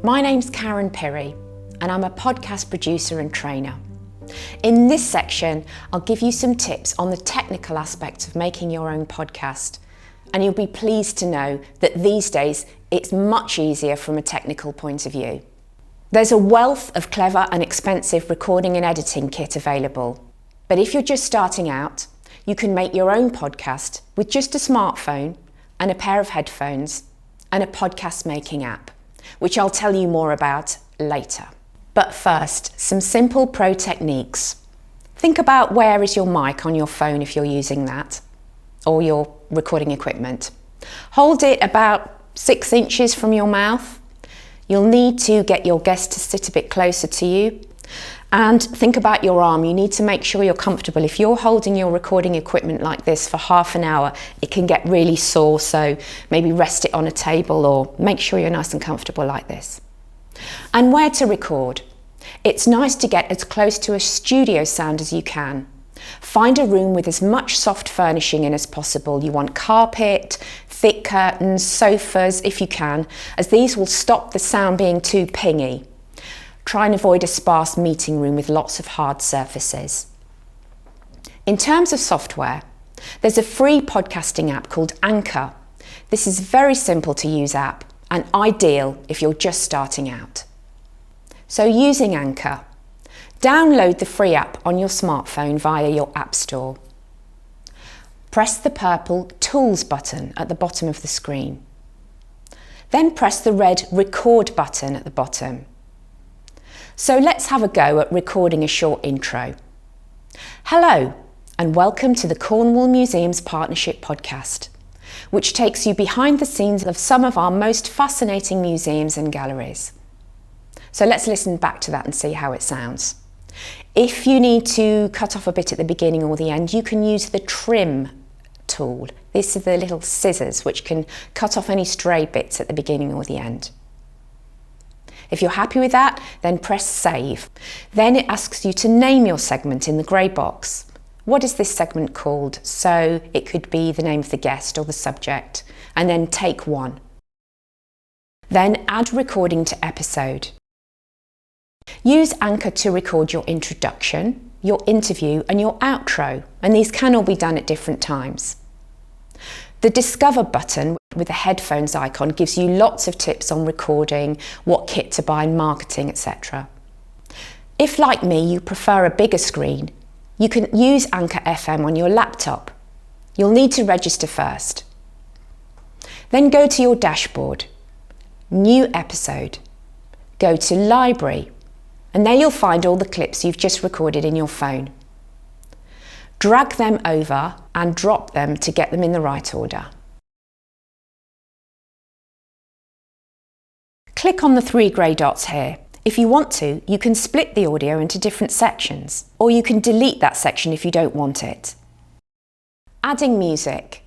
My name's Pirie, and I'm a podcast producer and trainer. In this section, I'll give you some tips on the technical aspects of making your own podcast, and you'll be pleased to know that these days it's much easier from a technical point of view. There's a wealth of clever and expensive recording and editing kit available, but if you're just starting out, you can make your own podcast with just a smartphone and a pair of headphones and a podcast making app, which I'll tell you more about later. But first, some simple pro techniques. Think about where is your mic on your phone if you're using that, or your recording equipment. Hold it about 6 inches from your mouth. You'll need to get your guest to sit a bit closer to you. And think about your arm. You need to make sure you're comfortable. If you're holding your recording equipment like this for half an hour, it can get really sore, so maybe rest it on a table or make sure you're nice and comfortable like this. And where to record. It's nice to get as close to a studio sound as you can. Find a room with as much soft furnishing in as possible. You want carpet, thick curtains, sofas if you can, as these will stop the sound being too pingy. Try and avoid a sparse meeting room with lots of hard surfaces. In terms of software, there's a free podcasting app called Anchor. This is a very simple to use app and ideal if you're just starting out. So using Anchor, download the free app on your smartphone via your app store. Press the purple Tools button at the bottom of the screen. Then press the red Record button at the bottom. So let's have a go at recording a short intro. Hello, and welcome to the Cornwall Museum's Partnership Podcast, which takes you behind the scenes of some of our most fascinating museums and galleries. So let's listen back to that and see how it sounds. If you need to cut off a bit at the beginning or the end, you can use the trim tool. These are the little scissors which can cut off any stray bits at the beginning or the end. If you're happy with that, then press save. Then it asks you to name your segment in the grey box. What is this segment called? So it could be the name of the guest or the subject, and then take one. Then add recording to episode. Use Anchor to record your introduction, your interview, and your outro, and these can all be done at different times. The Discover button with the headphones icon gives you lots of tips on recording, what kit to buy, marketing, etc. If, like me, you prefer a bigger screen, you can use Anchor FM on your laptop. You'll need to register first. Then go to your dashboard, New Episode, go to Library, and there you'll find all the clips you've just recorded in your phone. Drag them over and drop them to get them in the right order. Click on the 3 grey dots here. If you want to, you can split the audio into different sections, or you can delete that section if you don't want it. Adding music.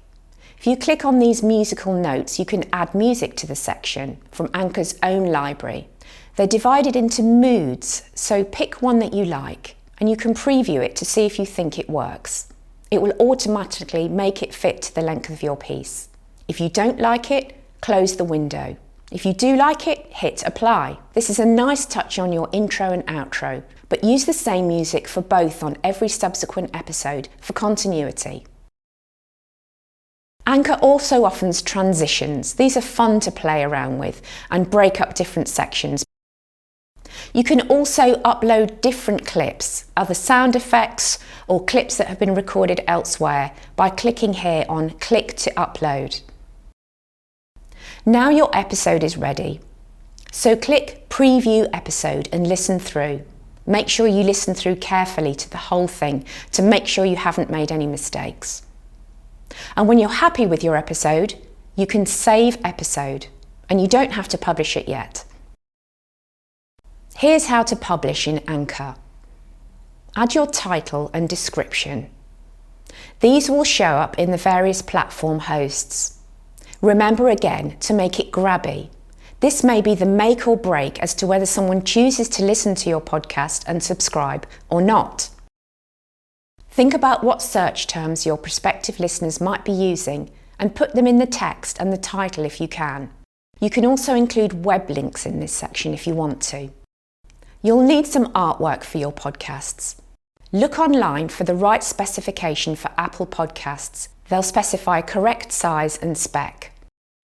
If you click on these musical notes, you can add music to the section from Anchor's own library. They're divided into moods, so pick one that you like, and you can preview it to see if you think it works. It will automatically make it fit to the length of your piece. If you don't like it, close the window. If you do like it, hit apply. This is a nice touch on your intro and outro, but use the same music for both on every subsequent episode for continuity. Anchor also offers transitions. These are fun to play around with and break up different sections. You can also upload different clips, other sound effects, or clips that have been recorded elsewhere by clicking here on Click to Upload. Now your episode is ready. So click Preview Episode and listen through. Make sure you listen through carefully to the whole thing to make sure you haven't made any mistakes. And when you're happy with your episode, you can save episode, and you don't have to publish it yet. Here's how to publish in Anchor. Add your title and description. These will show up in the various platform hosts. Remember again to make it grabby. This may be the make or break as to whether someone chooses to listen to your podcast and subscribe or not. Think about what search terms your prospective listeners might be using and put them in the text and the title if you can. You can also include web links in this section if you want to. You'll need some artwork for your podcasts. Look online for the right specification for Apple Podcasts. They'll specify correct size and spec.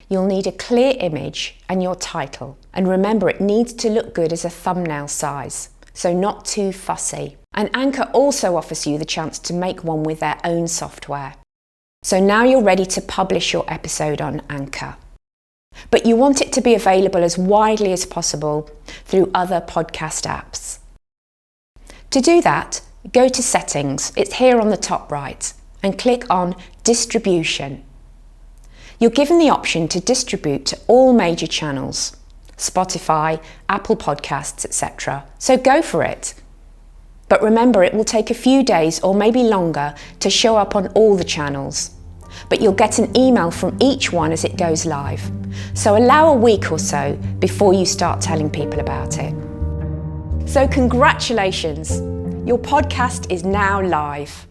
You'll need a clear image and your title. And remember, it needs to look good as a thumbnail size, so not too fussy. And Anchor also offers you the chance to make one with their own software. So now you're ready to publish your episode on Anchor. But you want it to be available as widely as possible through other podcast apps. To do that, go to Settings, it's here on the top right, and click on Distribution. You're given the option to distribute to all major channels, Spotify, Apple Podcasts, etc. So go for it. But remember, it will take a few days or maybe longer to show up on all the channels. But you'll get an email from each one as it goes live. So allow a week or so before you start telling people about it. So congratulations, your podcast is now live.